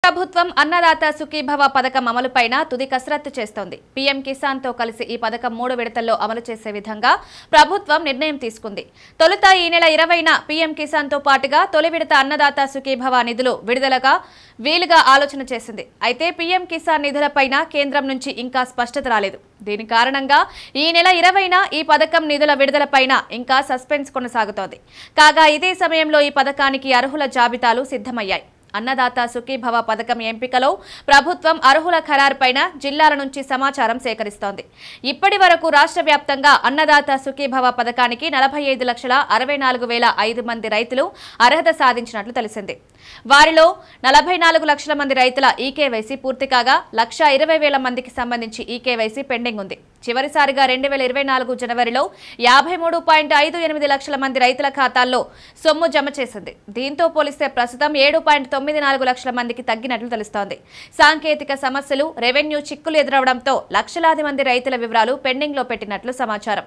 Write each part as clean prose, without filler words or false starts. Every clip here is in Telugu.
ప్రభుత్వం అన్నదాత సుఖీభవ పథకం అమలుపైన తుది కసరత్తు చేస్తోంది. పీఎం కిసాన్ తో కలిసి ఈ పథకం 3 విడతల్లో అమలు చేసే విధంగా ప్రభుత్వం నిర్ణయం తీసుకుంది. తొలుత ఈ నెల 20న పీఎం కిసాన్ తో పాటుగా తొలి విడత అన్నదాత సుఖీభవ నిధులు విడుదలగా వీలుగా ఆలోచన చేసింది. అయితే పీఎం కిసాన్ నిధులపైన కేంద్రం నుంచి ఇంకా స్పష్టత రాలేదు. దీని కారణంగా ఈ నెల 20న ఈ పథకం నిధుల విడుదలపైన ఇంకా సస్పెన్స్ కొనసాగుతోంది. కాగా ఇదే సమయంలో ఈ పథకానికి అర్హుల జాబితాలు సిద్ధమయ్యాయి. అన్నదాత సుఖీభవ పథకం ఎంపికలో ప్రభుత్వం అర్హుల ఖరారుపైన జిల్లాల నుంచి సమాచారం సేకరిస్తోంది. ఇప్పటి వరకు రాష్ట్ర వ్యాప్తంగా అన్నదాత సుఖీభవ పథకానికి 45,64,005 మంది రైతులు అర్హత సాధించినట్లు తెలిసింది. వారిలో 44 లక్షల మంది రైతుల ఈకేవైసీ పూర్తి కాగా 1,20,000 మందికి సంబంధించి ఈకేవైసీ పెండింగ్ ఉంది. చివరిసారిగా 2024 జనవరిలో 53.58 లక్షల మంది రైతుల ఖాతాల్లో సొమ్ము జమ చేసింది. దీంతో పోలిస్తే ప్రస్తుతం 7.94 లక్షల మందికి తగ్గినట్లు తెలుస్తోంది. సాంకేతిక సమస్యలు, రెవెన్యూ చిక్కులు ఎదురవడంతో లక్షలాది మంది రైతుల వివరాలు పెండింగ్ లో పెట్టినట్లు సమాచారం.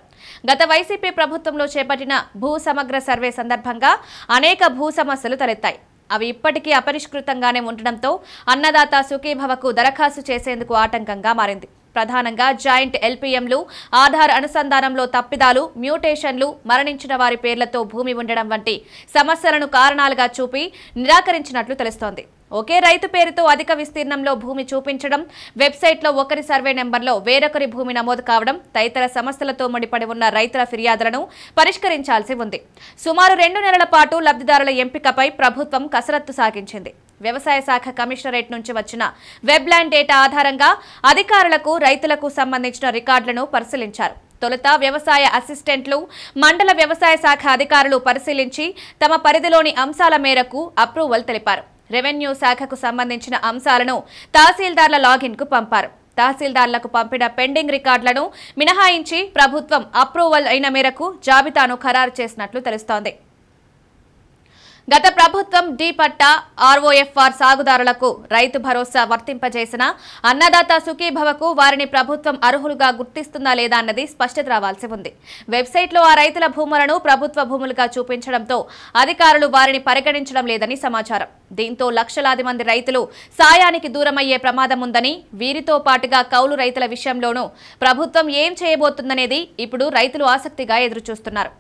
గత వైసీపీ ప్రభుత్వంలో చేపట్టిన భూ సమగ్ర సర్వే సందర్భంగా అనేక భూ సమస్యలు తలెత్తాయి. అవి ఇప్పటికీ అపరిష్కృతంగానే ఉండడంతో అన్నదాత సుఖీభవకు దరఖాస్తు చేసేందుకు ఆటంకంగా మారింది. ప్రధానంగా జాయింట్ ఎల్పీఎంలు, ఆధార్ అనుసంధానంలో తప్పిదాలు, మ్యూటేషన్లు, మరణించిన వారి పేర్లతో భూమి ఉండడం వంటి సమస్యలను కారణాలుగా చూపి నిరాకరించినట్లు తెలుస్తోంది. ఒకే రైతు పేరుతో అధిక విస్తీర్ణంలో భూమి చూపించడం, వెబ్సైట్లో ఒకరి సర్వే నెంబర్లో వేరొకరి భూమి నమోదు కావడం తదితర సమస్యలతో ముడిపడి ఉన్న రైతుల ఫిర్యాదులను పరిష్కరించాల్సి ఉంది. సుమారు 2 నెలల పాటు లబ్ధిదారుల ఎంపికపై ప్రభుత్వం కసరత్తు సాగించింది. వ్యవసాయ శాఖ కమిషనరేట్ నుంచి వచ్చిన వెబ్ ల్యాండ్ డేటా ఆధారంగా అధికారులకు, రైతులకు సంబంధించిన రికార్డులను పరిశీలించారు. తొలుత వ్యవసాయ అసిస్టెంట్లు, మండల వ్యవసాయ శాఖ అధికారులు పరిశీలించి తమ పరిధిలోని అంశాల మేరకు అప్రూవల్ తెలిపారు. రెవెన్యూ శాఖకు సంబంధించిన అంశాలను తహసీల్దార్ల లాగిన్ కు పంపారు. తహసీల్దార్లకు పంపిన పెండింగ్ రికార్డులను మినహాయించి ప్రభుత్వం అప్రూవల్ అయిన మేరకు జాబితాను ఖరారు చేసినట్లు తెలుస్తోంది. గత ప్రభుత్వం డి పట్టా, ఆర్ఓఎఫ్ఆర్ సాగుదారులకు రైతు భరోసా వర్తింపజేసిన అన్నదాత సుఖీభవకు వారిని ప్రభుత్వం అర్హులుగా గుర్తిస్తుందా లేదా అన్నది స్పష్టత రావాల్సి ఉంది. వెబ్సైట్లో ఆ రైతుల భూములను ప్రభుత్వ భూములుగా చూపించడంతో అధికారులు వారిని పరిగణించడం లేదని సమాచారం. దీంతో లక్షలాది మంది రైతులు సాయానికి దూరమయ్యే ప్రమాదం ఉందని, వీరితో పాటుగా కౌలు రైతుల విషయంలోనూ ప్రభుత్వం ఏం చేయబోతుందనేది ఇప్పుడు రైతులు ఆసక్తిగా ఎదురుచూస్తున్నారు.